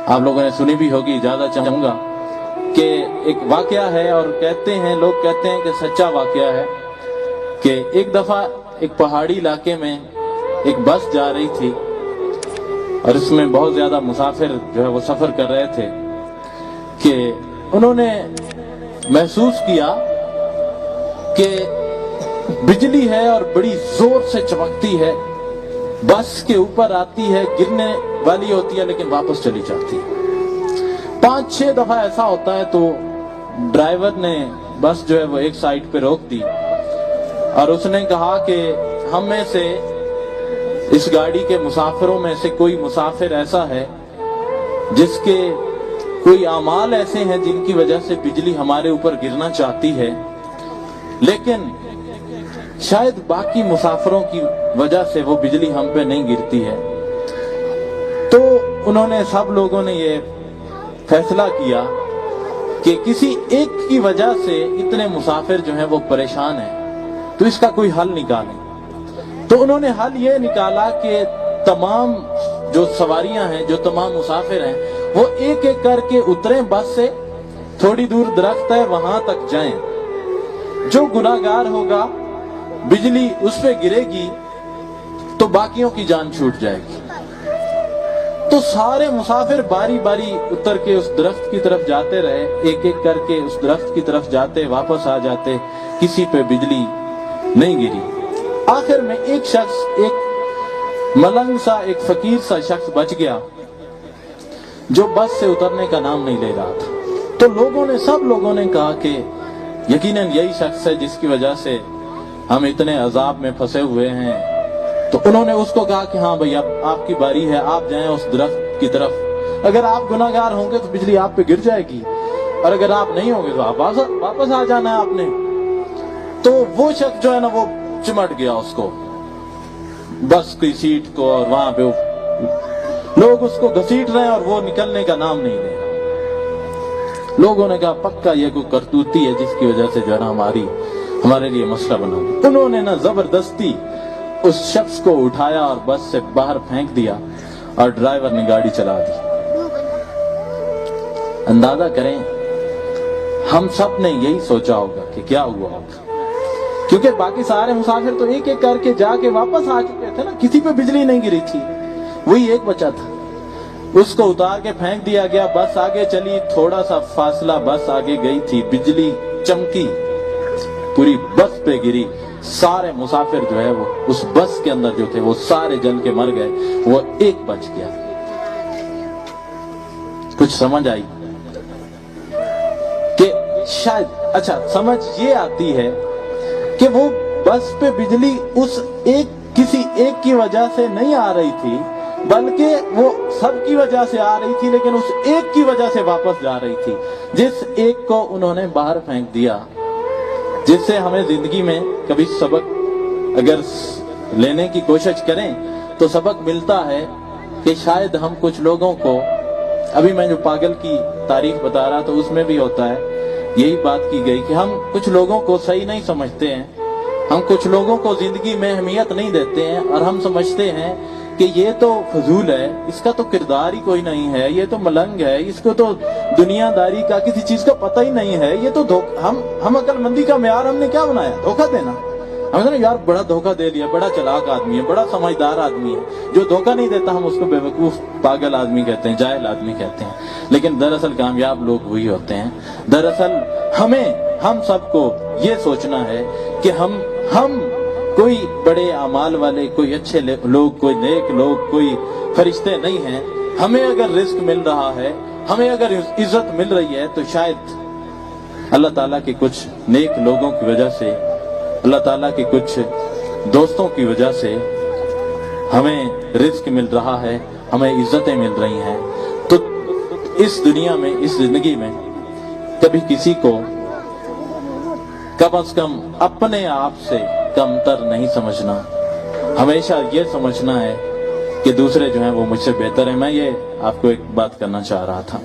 آپ لوگوں نے سنی بھی ہوگی، زیادہ چاہوں گا کہ ایک واقعہ ہے، اور کہتے ہیں لوگ کہتے ہیں کہ سچا واقعہ ہے کہ ایک دفعہ ایک پہاڑی علاقے میں ایک بس جا رہی تھی اور اس میں بہت زیادہ مسافر جو ہے وہ سفر کر رہے تھے کہ انہوں نے محسوس کیا کہ بجلی ہے اور بڑی زور سے چمکتی ہے، بس کے اوپر آتی ہے، گرنے والی ہوتی ہے لیکن واپس چلی جاتی ہے۔ 5-6 دفعہ ایسا ہوتا ہے تو ڈرائیور نے بس جو ہے وہ ایک سائڈ پہ روک دی اور اس نے کہا کہ ہم میں سے اس گاڑی کے مسافروں میں سے کوئی مسافر ایسا ہے جس کے کوئی اعمال ایسے ہیں جن کی وجہ سے بجلی ہمارے اوپر گرنا چاہتی ہے، لیکن شاید باقی مسافروں کی وجہ سے وہ بجلی ہم پہ نہیں گرتی ہے۔ تو انہوں نے سب لوگوں نے یہ فیصلہ کیا کہ کسی ایک کی وجہ سے اتنے مسافر جو ہیں وہ پریشان ہیں، تو اس کا کوئی حل نکالیں۔ تو انہوں نے حل یہ نکالا کہ تمام جو سواریاں ہیں، جو تمام مسافر ہیں، وہ ایک ایک کر کے اتریں بس سے، تھوڑی دور درخت ہے وہاں تک جائیں، جو گناہگار ہوگا بجلی اس پہ گرے گی تو باقیوں کی جان چھوٹ جائے گی۔ تو سارے مسافر باری باری اتر کے اس درخت کی طرف جاتے رہے، ایک ایک کر کے اس درخت کی طرف جاتے، واپس آ جاتے، کسی پہ بجلی نہیں گری۔ آخر میں ایک شخص، ایک ملنگ سا، ایک فقیر سا شخص بچ گیا جو بس سے اترنے کا نام نہیں لے رہا تھا۔ تو سب لوگوں نے کہا کہ یقیناً یہی شخص ہے جس کی وجہ سے ہم اتنے عذاب میں پھنسے ہوئے ہیں۔ تو انہوں نے اس کو کہا کہ ہاں بھئی اب آپ کی باری ہے، آپ جائیں اس درخت کی طرف، اگر آپ گناہگار ہوں گے تو بجلی آپ پہ گر جائے گی، اور اگر آپ نہیں ہوں گے تو آپ واپس آ جانا ہے آپ نے۔ تو وہ شخص جو ہے نا وہ چمٹ گیا اس کو، بس کی سیٹ کو، اور وہاں پہ لوگ اس کو گھسیٹ رہے ہیں اور وہ نکلنے کا نام نہیں لے رہا۔ لوگوں نے کہا پکا یہ کوئی کرتوتی ہے جس کی وجہ سے جو ہے نا ہمارے لیے مسئلہ بنا۔ انہوں نے نا زبردستی اس شخص کو اٹھایا اور بس سے باہر پھینک دیا اور ڈرائیور نے گاڑی چلا دی۔ اندازہ کریں ہم سب نے یہی سوچا ہوگا کہ کیا ہوا ہوگا، کیونکہ باقی سارے مسافر تو ایک ایک کر کے جا کے واپس آ چکے تھے نا، کسی پہ بجلی نہیں گری تھی، وہی ایک بچا تھا، اس کو اتار کے پھینک دیا گیا، بس آگے چلی، تھوڑا سا فاصلہ بس آگے گئی تھی، بجلی چمکی، پوری بس پہ گری، سارے مسافر جو ہے وہ اس بس کے اندر جو تھے وہ سارے جل کے مر گئے، وہ ایک بچ گیا۔ کچھ سمجھ آئی کہ شاید اچھا سمجھ یہ آتی ہے کہ وہ بس پہ بجلی اس کسی ایک کی وجہ سے نہیں آ رہی تھی، بلکہ وہ سب کی وجہ سے آ رہی تھی، لیکن اس ایک کی وجہ سے واپس جا رہی تھی، جس ایک کو انہوں نے باہر پھینک دیا۔ جس سے ہمیں زندگی میں کبھی سبق اگر لینے کی کوشش کریں تو سبق ملتا ہے کہ شاید ہم کچھ لوگوں کو، ابھی میں جو پاگل کی تعریف بتا رہا تو اس میں بھی ہوتا ہے، یہی بات کی گئی کہ ہم کچھ لوگوں کو صحیح نہیں سمجھتے ہیں، ہم کچھ لوگوں کو زندگی میں اہمیت نہیں دیتے ہیں، اور ہم سمجھتے ہیں کہ یہ تو فضول ہے، اس کا تو کردار ہی کوئی نہیں ہے، یہ تو ملنگ ہے، اس کو تو دنیا داری کا کسی چیز کا پتہ ہی نہیں ہے، یہ تو ہم عقل مندی کا معیار ہم نے کیا بنایا؟ دھوکہ دینا۔ ہم نے یار بڑا دھوکہ دے دیا، بڑا چلاک آدمی ہے، بڑا سمجھدار آدمی ہے، جو دھوکہ نہیں دیتا ہم اس کو بیوقوف، پاگل آدمی کہتے ہیں، جاہل آدمی کہتے ہیں، لیکن دراصل کامیاب لوگ وہی ہوتے ہیں۔ دراصل ہم سب کو یہ سوچنا ہے کہ ہم کوئی بڑے اعمال والے، کوئی اچھے لوگ، کوئی نیک لوگ، کوئی فرشتے نہیں ہیں۔ ہمیں اگر رزق مل رہا ہے، ہمیں اگر عزت مل رہی ہے تو شاید اللہ تعالیٰ کے کچھ نیک لوگوں کی وجہ سے، اللہ تعالیٰ کے کچھ دوستوں کی وجہ سے ہمیں رزق مل رہا ہے، ہمیں عزتیں مل رہی ہیں۔ تو اس دنیا میں، اس زندگی میں کبھی کسی کو کم از کم اپنے آپ سے کمتر نہیں سمجھنا، ہمیشہ یہ سمجھنا ہے کہ دوسرے جو ہیں وہ مجھ سے بہتر ہیں۔ میں یہ آپ کو ایک بات کرنا چاہ رہا تھا۔